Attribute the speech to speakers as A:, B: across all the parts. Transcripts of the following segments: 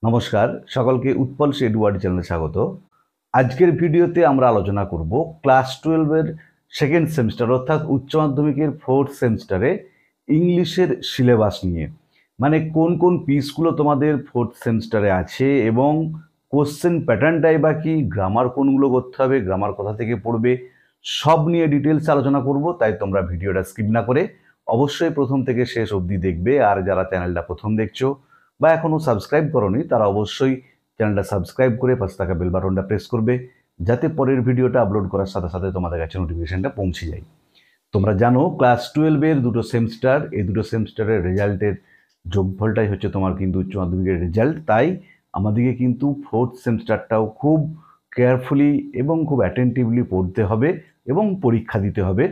A: নমস্কার সকলকে উৎপল এডুয়ার্ড চ্যানেলে স্বাগত। আজকের ভিডিওতে আমরা আলোচনা করব ক্লাস 12 এর সেকেন্ড সেমিস্টার অর্থাৎ উচ্চ মাধ্যমিকের ফোর্থ সেমিস্টারে ইংলিশের সিলেবাস নিয়ে। মানে কোন কোন পিসগুলো তোমাদের ফোর্থ সেমিস্টারে আছে এবং কোশ্চেন প্যাটার্নটাই বা কি, গ্রামার কোনগুলো করতে হবে, গ্রামার কোথা থেকে পড়বে, সব নিয়ে ডিটেলস আলোচনা করব। তাই তোমরা ভিডিওটা স্কিপ না করে অবশ্যই প্রথম থেকে শেষ অবধি দেখবে। আর যারা চ্যানেলটা প্রথম দেখছো বা এখনও সাবস্ক্রাইব করোনি তারা অবশ্যই চ্যানেলটা সাবস্ক্রাইব করে পাশে থাকা বেল বাটনটা প্রেস করবে, যাতে পরের ভিডিওটা আপলোড করার সাথে সাথে তোমাদের কাছে নোটিফিকেশনটা পৌঁছে যায়। তোমরা জানো ক্লাস 12 এর দুটো সেমিস্টার, এই দুটো সেমিস্টারের রেজাল্টের যোগফলটাই হচ্ছে তোমার কিন্তু উচ্চ মাধ্যমিকের রেজাল্ট। তাই আমাদেরকে কিন্তু ফোর্থ সেমিস্টারটাও খুব কেয়ারফুলি এবং খুব অ্যাটেন্টিভলি পড়তে হবে এবং পরীক্ষা দিতে হবে।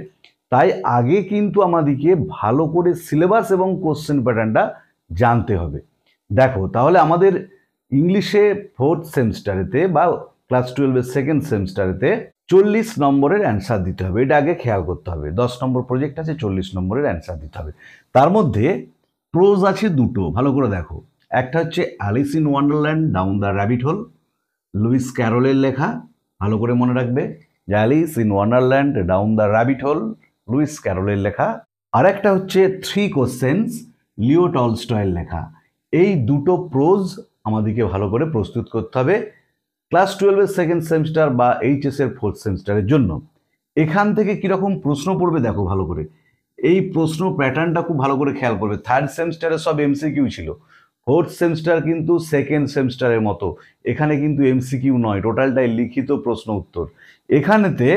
A: তাই আগে কিন্তু আমাদেরকে ভালো করে সিলেবাস এবং কোশ্চেন প্যাটার্নটা জানতে হবে। দেখো তাহলে আমাদের ইংলিশে ফোর্থ সেমিস্টারেতে বা ক্লাস 12 এর সেকেন্ড সেমিস্টারেতে 40 নম্বরের অ্যান্সার দিতে হবে। এটা আগে খেয়াল করতে হবে। 10 নম্বর প্রজেক্ট আছে, 40 নম্বরের অ্যান্সার দিতে হবে। তার মধ্যে প্রোজ আছে দুটো, ভালো করে দেখো। একটা হচ্ছে Alice in Wonderland down the rabbit hole, Lewis ক্যারলের লেখা। ভালো করে মনে রাখবে যে Alice in Wonderland down the rabbit hole, Lewis ক্যারলের লেখা। আর একটা হচ্ছে 3 কোশ্চেন্স, লিও টলস্টয়ের লেখা। এই দুটো প্রোজ আমাদেরকে ভালো করে প্রস্তুত করতে হবে ক্লাস 12 এর সেকেন্ড সেমিস্টার বা এইচএস এর ফোর্থ সেমিস্টারের জন্য। এখান থেকে কীরকম প্রশ্ন পড়বে দেখো ভালো করে। এই প্রশ্ন প্যাটার্নটা খুব ভালো করে খেয়াল করবে। থার্ড সেমিস্টারে সব এমসিকিউ ছিল, ফোর্থ সেমিস্টার কিন্তু সেকেন্ড সেমিস্টারের মতো এখানে কিন্তু এমসিকিউ নয়, টোটালটাই লিখিত প্রশ্ন উত্তর। এখানেতে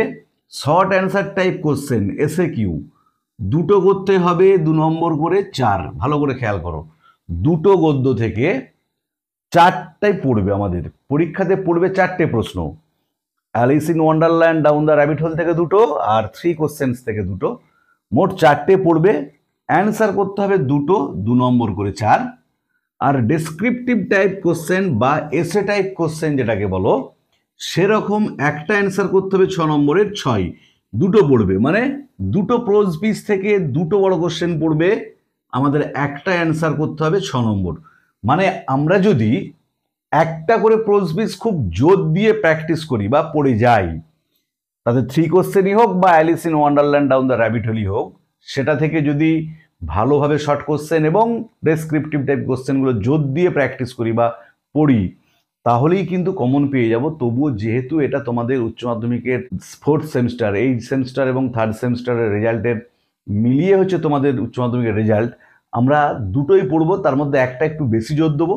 A: short answer type question SA Q দুটো করতে হবে, 2 নম্বর করে 4। ভালো করে খেয়াল করো, দুটো গদ্য থেকে 4টাই পড়বে। আমাদের পরীক্ষাতে পড়বে 4টে প্রশ্ন, Alice in Wonderland down the rabbit whole থেকে দুটো আর 3 কোশ্চেন্স থেকে দুটো, মোট 4টে পড়বে। অ্যান্সার করতে হবে দুটো, 2 নম্বর করে 4। আর ডেসক্রিপটিভ টাইপ কোশ্চেন বা এসে টাইপ কোশ্চেন যেটাকে বলো, সেরকম একটা অ্যান্সার করতে হবে 6 নম্বরের 6। দুটো পড়বে, মানে দুটো প্রোজ পিস থেকে দুটো বড় কোশ্চেন পড়বে। আমাদের একটা অ্যান্সার করতে হবে 6 নম্বর। মানে আমরা যদি একটা করে প্রোজ পিস খুব জোর দিয়ে প্র্যাকটিস করি বা পড়ে যাই, তাতে 3 কোশ্চেনই হোক বা Alice in Wonderland down the rabbit হোলই হোক, সেটা থেকে যদি ভালোভাবে শর্ট কোশ্চেন এবং ডেসক্রিপটিভ টাইপ কোশ্চেনগুলো জোর দিয়ে প্র্যাকটিস করি বা পড়ি, তাহলেই কিন্তু কমন পেয়ে যাব। তবুও যেহেতু এটা তোমাদের উচ্চ মাধ্যমিকের ফোর্থ সেমিস্টার, এই সেমিস্টার এবং থার্ড সেমিস্টারের রেজাল্টের মিলিয়ে হচ্ছে তোমাদের উচ্চ মাধ্যমিকের রেজাল্ট, আমরা দুটোই পড়বো। তার মধ্যে একটা একটু বেশি জোর দেবো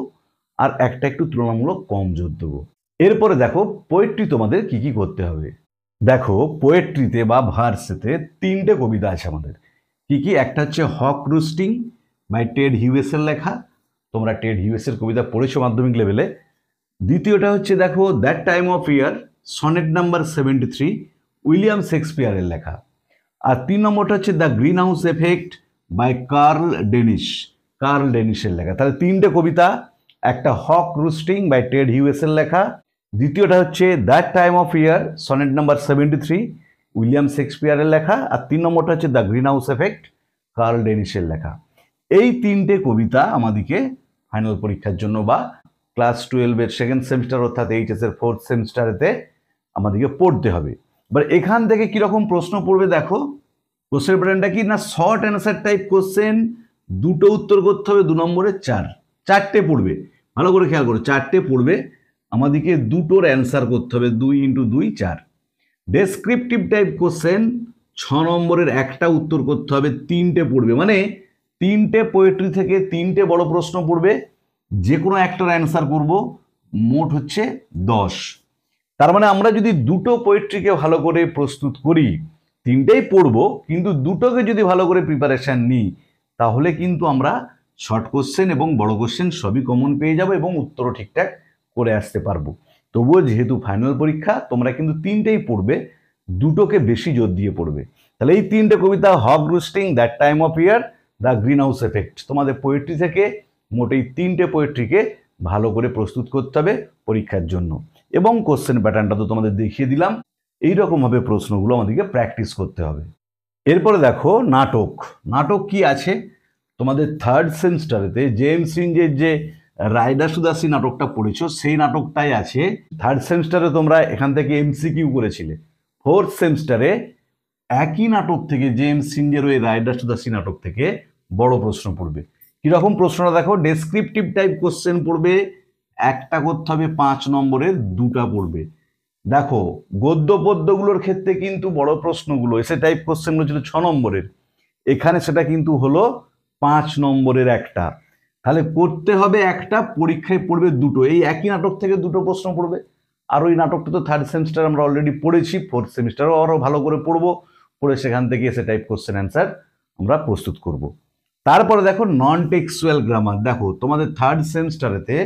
A: আর একটা একটু তুলনামূলক কম জোর দেবো। এরপরে দেখো পোয়েট্রি তোমাদের কি কি করতে হবে। দেখো পোয়েট্রিতে বা ভার্সেতে 3টে কবিতা আছে আমাদের। কি কি? একটা হচ্ছে হক রুস্টিং বাই টেড হিউয়েসের লেখা, তোমরা টেড হিউয়েসের কবিতা পড়েছো মাধ্যমিক লেভেলে। দ্বিতীয়টা হচ্ছে দেখো that time of year, sonnet number 73, William শেক্সপিয়ারের লেখা। আর 3 নম্বরটা হচ্ছে the greenhouse effect by Carl ডেনিশের লেখা। তাহলে 3টে কবিতা, একটা হক রুস্টিং বাই টেড হিউয়েসের লেখা, দ্বিতীয়টা হচ্ছে that time of year, sonnet number 73, William শেক্সপিয়ারের লেখা, আর 3 নম্বরটা হচ্ছে the greenhouse effect, Carl ডেনিশের লেখা। এই 3টে কবিতা আমাদেরকে ফাইনাল পরীক্ষার জন্য বা ক্লাস 12 এর সেকেন্ড সেমিস্টার অর্থাৎ এইচএস এর ফোর্থ সেমিস্টারেতে আমাদেরকে পড়তে হবে। এবার এখান থেকে কিরকম প্রশ্ন পড়বে দেখো। কোশ্চেন প্যাটার্নটা কি না, শর্ট অ্যান্সার টাইপ কোশ্চেন, দুটো উত্তর করতে হবে, 2 নম্বরে 4। 4টে পড়বে, ভালো করে খেয়াল করো, 4টে পড়বে। আমাদেরকে দুটোর অ্যান্সার করতে হবে, 2 × 2 4। ডেসক্রিপটিভ টাইপ কোশ্চেন 6 নম্বরের একটা উত্তর করতে হবে, 3টে পড়বে। মানে 3টে পোয়েট্রি থেকে 3টে বড় প্রশ্ন পড়বে, যে কোনো একটার অ্যান্সার করব, মোট হচ্ছে 10। তার মানে আমরা যদি দুটো পোয়েট্রিকে ভালো করে প্রস্তুত করি, 3টেই পড়বো, কিন্তু দুটোকে যদি ভালো করে প্রিপারেশান নিই, তাহলে কিন্তু আমরা শর্ট কোশ্চেন এবং বড় কোশ্চেন সবই কমন পেয়ে যাব এবং উত্তরও ঠিকঠাক করে আসতে পারবো। তবুও যেহেতু ফাইনাল পরীক্ষা, তোমরা কিন্তু 3টেই পড়বে, দুটোকে বেশি জোর দিয়ে পড়বে। তাহলে এই 3টে কবিতা, hawk roosting, that time of year, the greenhouse effect, তোমাদের পোয়েট্রি থেকে মোট এই 3টে পোয়েট্রিকে ভালো করে প্রস্তুত করতে হবে পরীক্ষার জন্য। এবং কোশ্চেন প্যাটার্নটা তো তোমাদের দেখিয়ে দিলাম। এইরকমভাবে প্রশ্নগুলো আমাদেরকে প্র্যাকটিস করতে হবে। এরপরে দেখো নাটক। নাটক কি আছে তোমাদের থার্ড সেমিস্টারেতে, জেমস রিঞ্জের যে রায়দাসু দাসী নাটকটা পড়েছো, সেই নাটকটাই আছে। থার্ড সেমিস্টারে তোমরা এখান থেকে এমসিকিউ করেছিলে, ফোর্থ সেমিস্টারে একই নাটক থেকে জেমস সিঞ্জের ওই রায়দাসু দাসী নাটক থেকে বড় প্রশ্ন পড়বে। কিরকম প্রশ্নটা দেখো, ডেসক্রিপটিভ টাইপ কোশ্চেন পড়বে, একটা করতে হবে 5 নম্বরের, দুটা পড়বে। দেখো গদ্য পদ্যগুলোর ক্ষেত্রে কিন্তু বড় প্রশ্নগুলো এসে টাইপ কোশ্চেনগুলো ছিল 6 নম্বরের, এখানে সেটা কিন্তু হলো 5 নম্বরের একটা। তাহলে করতে হবে একটা, পরীক্ষায় পড়বে দুটো। এই একই নাটক থেকে দুটো প্রশ্ন পড়বে। আর ওই নাটকটা তো থার্ড সেমিস্টার আমরা অলরেডি পড়েছি, ফোর্থ সেমিস্টারও আরও ভালো করে পড়বো, পড়ে সেখান থেকে এসে টাইপ কোশ্চেন অ্যান্সার আমরা প্রস্তুত করব। তারপরে দেখো নন টেক্সচুয়াল গ্রামার। দেখো তোমাদের থার্ড সেমিস্টারেতে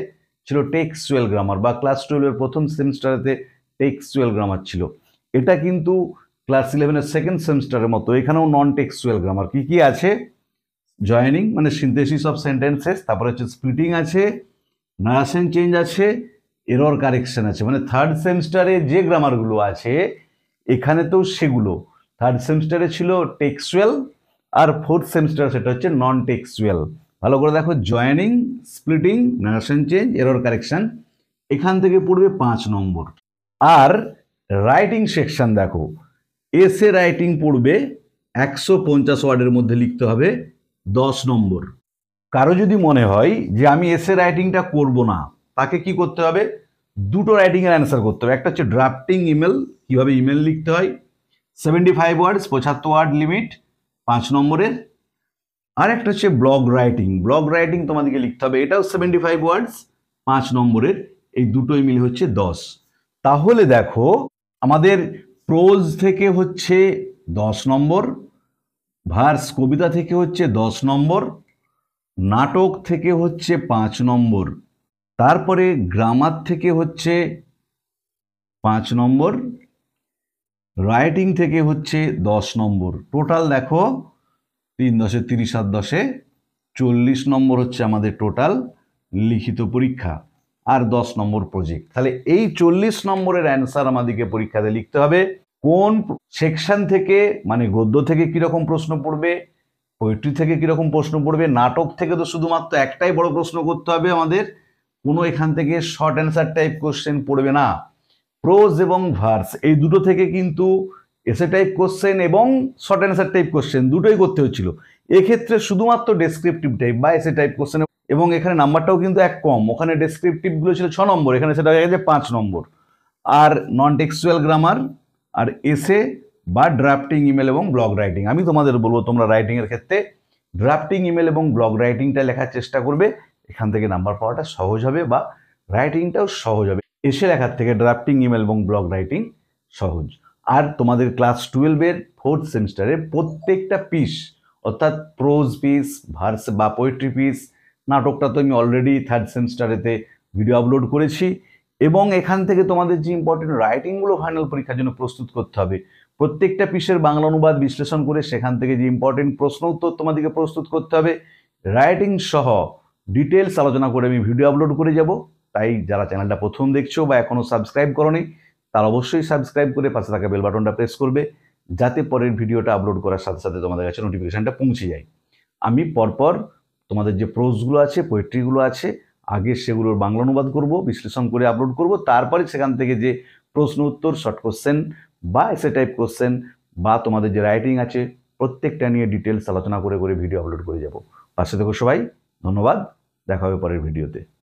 A: ছিল টেক্সচুয়াল গ্রামার, বা ক্লাস 12-এর প্রথম সেমিস্টারেতে টেক্সচুয়াল গ্রামার ছিল। এটা কিন্তু ক্লাস 11-এর সেকেন্ড সেমিস্টারের মতো এখানেও নন টেক্সচুয়াল গ্রামার। কি কি আছে? জয়েনিং মানে সিনথেসিস অফ সেন্টেন্সেস, তারপরে হচ্ছে স্প্লিটিং আছে, নারেশন চেঞ্জ আছে, এরর কারেকশন আছে। মানে থার্ড সেমিস্টারে যে গ্রামারগুলো আছে এখানে তো সেগুলো থার্ড সেমিস্টারে ছিল টেক্সচুয়াল, আর ফোর্থ সেমিস্টার সেটা হচ্ছে নন টেক্সচুয়াল। ভালো করে দেখো, joining, splitting, narration change, error correction, এখান থেকে পড়বে 5 নম্বর। আর রাইটিং সেকশন দেখো, এসে রাইটিং পড়বে 150 ওয়ার্ডের মধ্যে লিখতে হবে, 10 নম্বর। কারো যদি মনে হয় যে আমি এসে রাইটিংটা করব না, তাকে কি করতে হবে? দুটো রাইটিংয়ের অ্যান্সার করতে হবে। একটা হচ্ছে ড্রাফটিং ইমেল, কিভাবে ইমেল লিখতে হয়, 75 ওয়ার্ডস, 75 ওয়ার্ড লিমিট, 5 নম্বরের। আর একটা হচ্ছে ব্লগ রাইটিং। ব্লগ রাইটিং তোমাদেরকে লিখতে হবে, এটাও 75 ওয়ার্ডস, 5 নম্বরের। এই দুটোই মিলে হচ্ছে 10। তাহলে দেখো আমাদের প্রোজ থেকে হচ্ছে 10 নম্বর, ভার্স কবিতা থেকে হচ্ছে 10 নম্বর, নাটক থেকে হচ্ছে 5 নম্বর, তারপরে গ্রামার থেকে হচ্ছে 5 নম্বর, রাইটিং থেকে হচ্ছে 10 নম্বর। টোটাল দেখো 3 10 30 7 10 40 নম্বর হচ্ছে আমাদের টোটাল লিখিত পরীক্ষা, আর 10 নম্বর প্রজেক্ট। তাহলে এই 40 নম্বরের অ্যান্সার আমাদেরকে পরীক্ষাতে লিখতে হবে। কোন সেকশন থেকে, মানে গদ্য থেকে কিরকম প্রশ্ন পড়বে, পোয়েট্রি থেকে কিরকম প্রশ্ন পড়বে, নাটক থেকে তো শুধুমাত্র একটাই বড় প্রশ্ন করতে হবে আমাদের, কোনো এখান থেকে শর্ট অ্যান্সার টাইপ কোশ্চেন পড়বে না। প্রোজ এবং ভার্স এই দুটো থেকে কিন্তু এসে টাইপ কোশ্চেন এবং শর্ট অ্যান্সার টাইপ কোশ্চেন দুটোই করতে হচ্ছিল। এক্ষেত্রে শুধুমাত্র ডেসক্রিপটিভ টাইপ বা এসে টাইপ কোশ্চেন, এবং এখানে নাম্বারটাও কিন্তু এক কম, ওখানে ডেসক্রিপটিভগুলো ছিল 6 নম্বর, এখানে সেটা হয়ে গেছে 5 নম্বর। আর নন টেক্সচুয়াল গ্রামার, আর এসে বা ড্রাফটিং ইমেল এবং ব্লগ রাইটিং। আমি তোমাদের বলবো তোমরা রাইটিংয়ের ক্ষেত্রে ড্রাফটিং ইমেল এবং ব্লগ রাইটিংটা লেখার চেষ্টা করবে, এখান থেকে নাম্বার পাওয়াটা সহজ হবে, বা রাইটিংটাও সহজ হবে। এসে লেখার থেকে ড্রাফটিং ইমেল এবং ব্লগ রাইটিং সহজ। আর তোমাদের ক্লাস 12-এর ফোর্থ সেমিস্টারে প্রত্যেকটা পিস, অর্থাৎ প্রোজ পিস, ভার্স বা পোয়েট্রি পিস, নাটকটা তো আমি অলরেডি থার্ড সেমিস্টারেতে ভিডিও আপলোড করেছি, এবং এখান থেকে তোমাদের যে ইম্পর্টেন্ট রাইটিংগুলো ফাইনাল পরীক্ষার জন্য প্রস্তুত করতে হবে, প্রত্যেকটা পিসের বাংলা অনুবাদ বিশ্লেষণ করে সেখান থেকে যে ইম্পর্টেন্ট প্রশ্ন উত্তর তোমাদেরকে প্রস্তুত করতে হবে, রাইটিং সহ ডিটেলস আলোচনা করে আমি ভিডিও আপলোড করে যাব। তাই যারা চ্যানেলটা প্রথম দেখছো বা এখনো সাবস্ক্রাইব করোনি, তারা অবশ্যই সাবস্ক্রাইব করে পাশে থাকা বেল বাটনটা প্রেস করবে, যাতে পরের ভিডিওটা আপলোড করার সাথে সাথে তোমাদের কাছে নোটিফিকেশনটা পৌঁছে যায়। আমি পরপর তোমাদের যে প্রোজগুলো আছে, পোয়েট্রিগুলো আছে, আগে সেগুলোর বাংলা অনুবাদ করব, বিশ্লেষণ করে আপলোড করব, তারপরে সেখান থেকে যে প্রশ্ন উত্তর, শর্ট কোশ্চেন বা এসে টাইপ কোশ্চেন বা তোমাদের যে রাইটিং আছে, প্রত্যেকটা নিয়ে ডিটেলস আলোচনা করে করে ভিডিও আপলোড করে যাব। পাশে থেকো সবাই, ধন্যবাদ, দেখা হবে পরের ভিডিওতে।